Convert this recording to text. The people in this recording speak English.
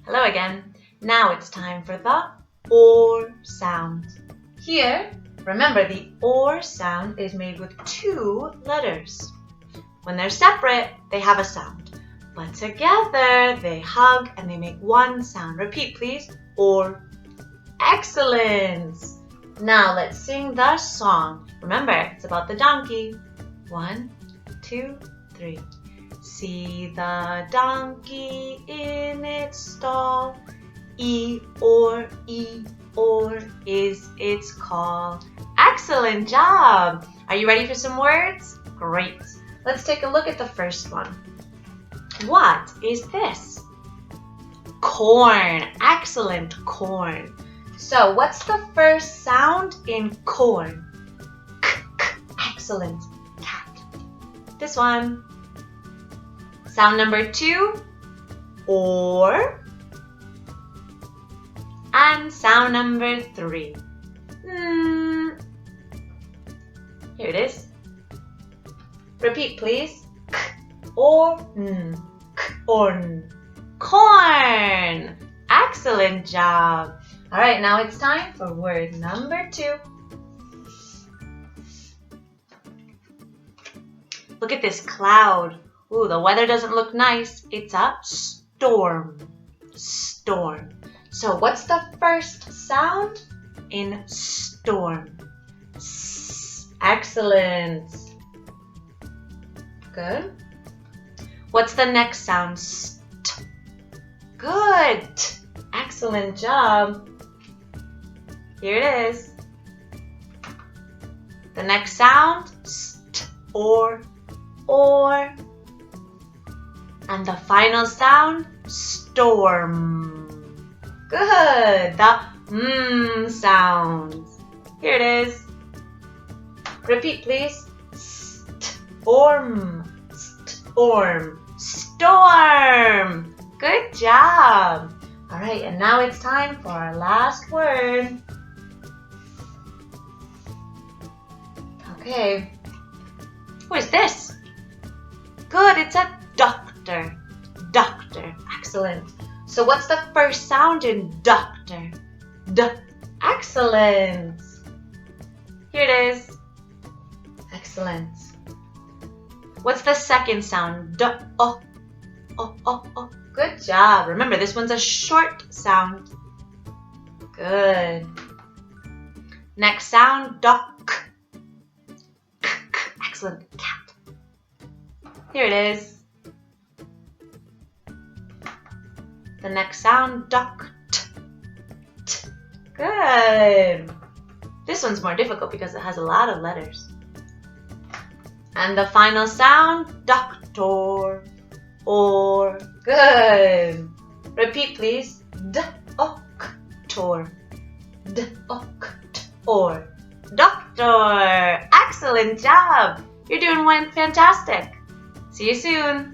Hello again. Now it's time for the OR sound. Here, remember the OR sound is made with two letters. When they're separate, they have a sound. But together, they hug and they make one sound. Repeat, please. OR. Excellent. Now let's sing the song. Remember, it's about the donkey. 1, 2, 3. See the donkey in its stall. E-or is its call. Excellent job! Are you ready for some words? Great. Let's take a look at the first one. What is this? Corn. Excellent, corn. So what's the first sound in corn? K. Excellent, cat. This one. Sound number 2, OR. And sound number 3. Here it is. Repeat, please. K or n. K or n. Corn. Excellent job. All right, now it's time for word number 2. Look at this cloud. Ooh, the weather doesn't look nice. It's a storm. Storm. So what's the first sound in storm? S. Excellent. Good. What's the next sound? St. Good. Excellent job. Here it is. The next sound, st or. And the final sound, storm. Good. The sound. Here it is. Repeat, please. Storm. Storm. Storm. Good job. All right, and now it's time for our last word. Okay. Who is this? Good, it's a doctor. Doctor. Excellent. So what's the first sound in doctor? D. Excellent. Here it is. Excellent. What's the second sound? D. Oh. Good job. Remember, this one's a short sound. Good. Next sound, doc. Excellent. Cat. Here it is. The next sound, duck. Good. This one's more difficult because it has a lot of letters. And the final sound, doctor. Or. Good. Repeat, please. D-o-c-tor. D-o-c-tor. Doctor. Excellent job. You're doing fantastic. See you soon.